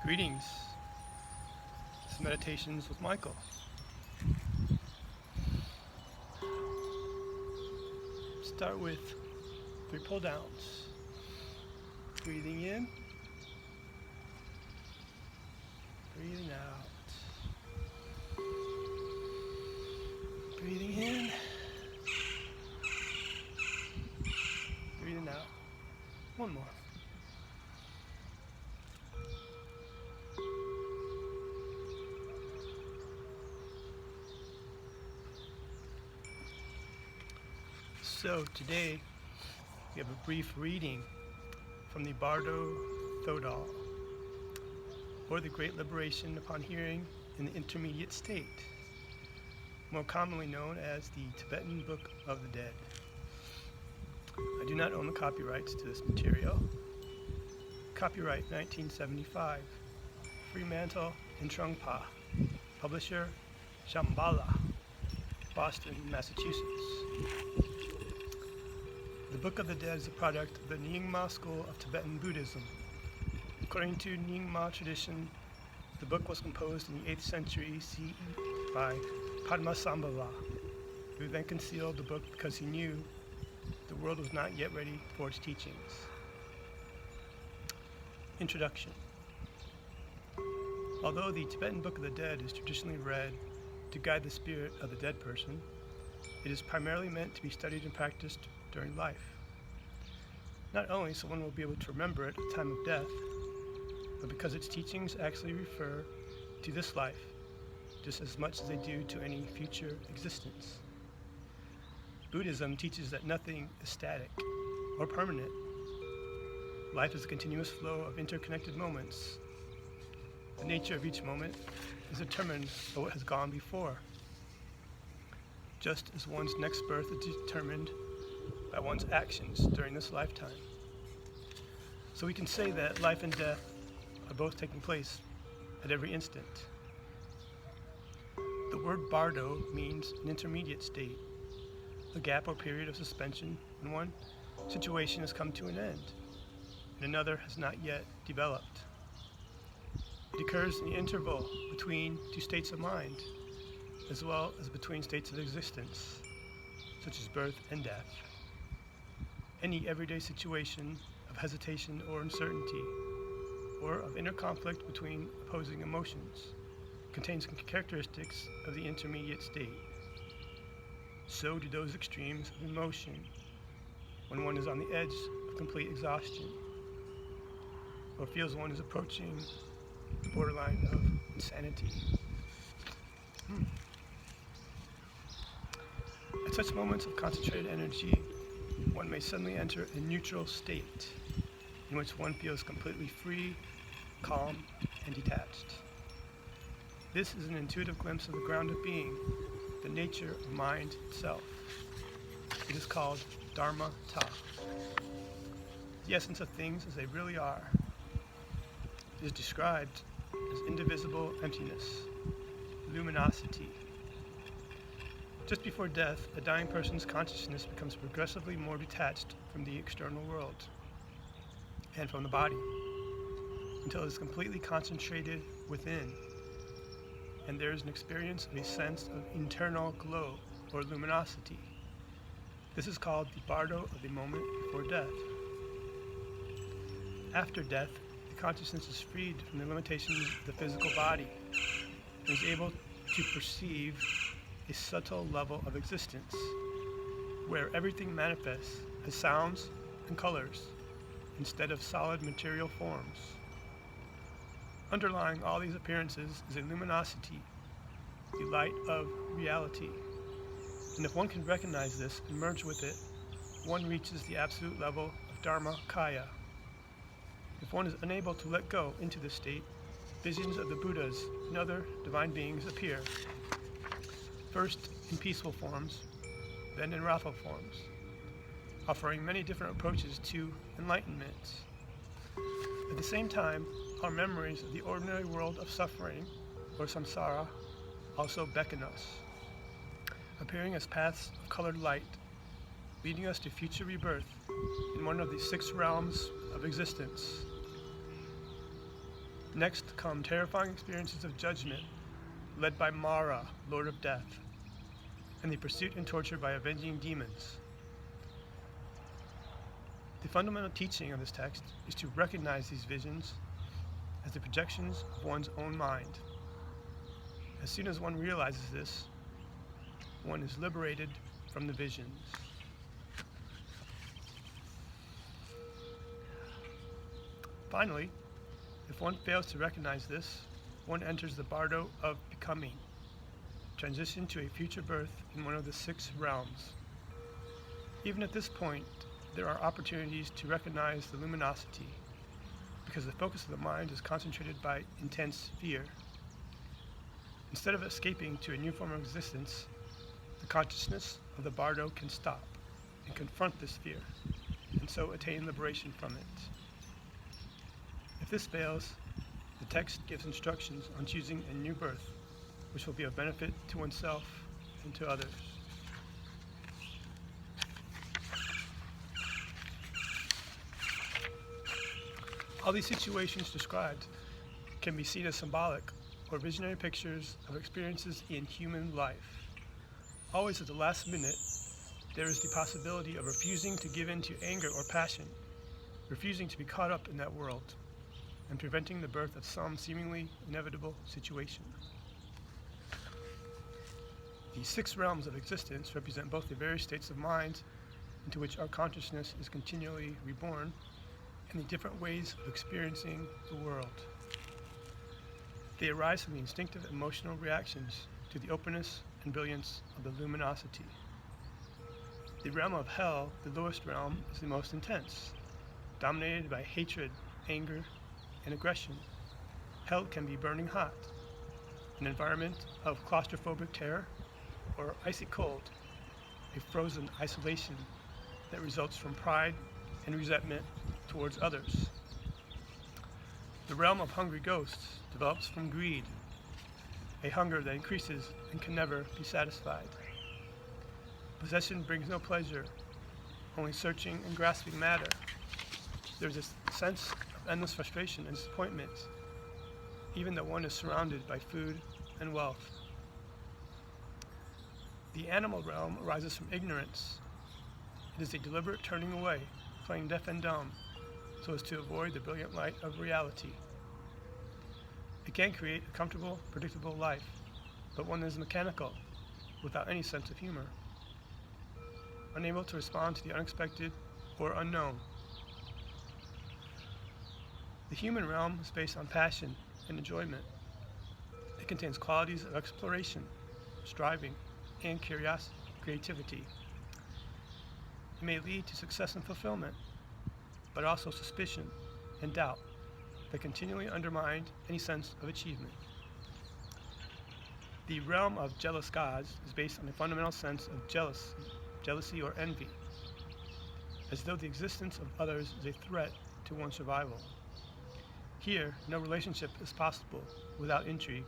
Greetings. This is Meditations with Michael. Start with 3 pull downs. Breathing in, breathing out. Breathing in, breathing out. One more. So today we have a brief reading from the Bardo Thodol, or the Great Liberation upon Hearing in the Intermediate State, more commonly known as the Tibetan Book of the Dead. I do not own the copyrights to this material. Copyright 1975, Fremantle and Trungpa, publisher Shambhala, Boston, Massachusetts. The Book of the Dead is a product of the Nyingma school of Tibetan Buddhism. According to Nyingma tradition, the book was composed in the 8th century CE by Padmasambhava, who then concealed the book because he knew the world was not yet ready for its teachings. Introduction. Although the Tibetan Book of the Dead is traditionally read to guide the spirit of the dead person, it is primarily meant to be studied and practiced during life. Not only so one will be able to remember it at the time of death, but because its teachings actually refer to this life just as much as they do to any future existence. Buddhism teaches that nothing is static or permanent. Life is a continuous flow of interconnected moments. The nature of each moment is determined by what has gone before, just as one's next birth is determined by one's actions during this lifetime. So we can say that life and death are both taking place at every instant. The word bardo means an intermediate state, a gap or period of suspension when one situation has come to an end and another has not yet developed. It occurs in the interval between 2 states of mind, as well as between states of existence, such as birth and death. Any everyday situation of hesitation or uncertainty, or of inner conflict between opposing emotions, contains characteristics of the intermediate state. So do those extremes of emotion when one is on the edge of complete exhaustion, or feels one is approaching the borderline of insanity. At such moments of concentrated energy, one may suddenly enter a neutral state in which one feels completely free, calm, and detached. This is an intuitive glimpse of the ground of being, the nature of mind itself. It is called Dharma Ta, the essence of things as they really are. It is described as indivisible emptiness, luminosity. Just before death, a dying person's consciousness becomes progressively more detached from the external world and from the body, until it is completely concentrated within, and there is an experience of a sense of internal glow or luminosity. This is called the bardo of the moment before death. After death, the consciousness is freed from the limitations of the physical body and is able to perceive a subtle level of existence, where everything manifests as sounds and colors instead of solid material forms. Underlying all these appearances is a luminosity, the light of reality. And if one can recognize this and merge with it, one reaches the absolute level of Dharma Kaya. If one is unable to let go into this state, visions of the Buddhas and other divine beings appear, first in peaceful forms, then in wrathful forms, offering many different approaches to enlightenment. At the same time, our memories of the ordinary world of suffering, or samsara, also beckon us, appearing as paths of colored light, leading us to future rebirth in one of the 6 realms of existence. Next come terrifying experiences of judgment, led by Mara, Lord of Death, and the pursuit and torture by avenging demons. The fundamental teaching of this text is to recognize these visions as the projections of one's own mind. As soon as one realizes this, one is liberated from the visions. Finally, if one fails to recognize this, one enters the Bardo of becoming, transition to a future birth in one of the 6 realms. Even at this point, there are opportunities to recognize the luminosity, because the focus of the mind is concentrated by intense fear. Instead of escaping to a new form of existence, the consciousness of the Bardo can stop and confront this fear, and so attain liberation from it. If this fails, the text gives instructions on choosing a new birth, which will be of benefit to oneself and to others. All these situations described can be seen as symbolic or visionary pictures of experiences in human life. Always at the last minute, there is the possibility of refusing to give in to anger or passion, refusing to be caught up in that world, and preventing the birth of some seemingly inevitable situation. The 6 realms of existence represent both the various states of mind into which our consciousness is continually reborn, and the different ways of experiencing the world. They arise from the instinctive emotional reactions to the openness and brilliance of the luminosity. The realm of hell, the lowest realm, is the most intense, dominated by hatred, anger, and aggression. Hell can be burning hot, an environment of claustrophobic terror, or icy cold, a frozen isolation that results from pride and resentment towards others. The realm of hungry ghosts develops from greed, a hunger that increases and can never be satisfied. Possession brings no pleasure, only searching and grasping matter. There's a sense of endless frustration and disappointment, even though one is surrounded by food and wealth. The animal realm arises from ignorance. It is a deliberate turning away, playing deaf and dumb, so as to avoid the brilliant light of reality. It can create a comfortable, predictable life, but one that is mechanical, without any sense of humor, unable to respond to the unexpected or unknown. The human realm is based on passion and enjoyment. It contains qualities of exploration, striving, and creativity. It may lead to success and fulfillment, but also suspicion and doubt that continually undermine any sense of achievement. The realm of jealous gods is based on a fundamental sense of jealousy or envy, as though the existence of others is a threat to one's survival. Here, no relationship is possible without intrigue.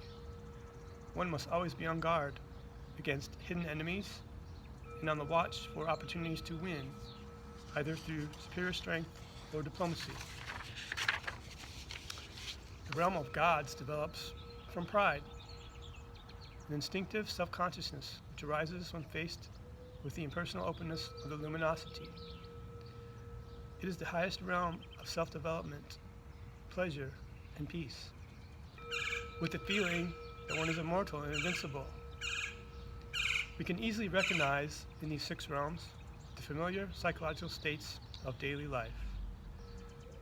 One must always be on guard against hidden enemies and on the watch for opportunities to win, either through superior strength or diplomacy. The realm of gods develops from pride, an instinctive self-consciousness which arises when faced with the impersonal openness of the luminosity. It is the highest realm of self-development, pleasure, and peace, with the feeling that one is immortal and invincible. We can easily recognize in these 6 realms the familiar psychological states of daily life.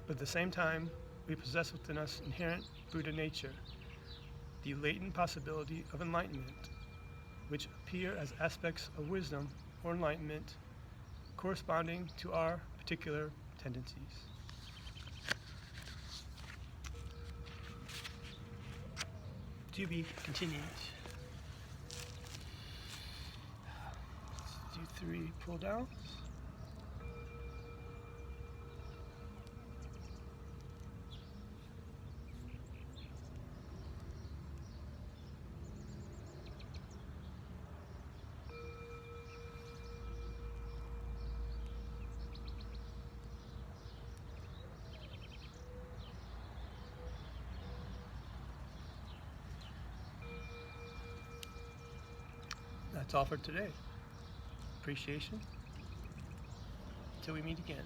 But at the same time, we possess within us inherent Buddha nature, the latent possibility of enlightenment, which appear as aspects of wisdom or enlightenment corresponding to our particular tendencies. To be continued. Let's do 3 pull downs. That's all for today. Appreciation. Till we meet again.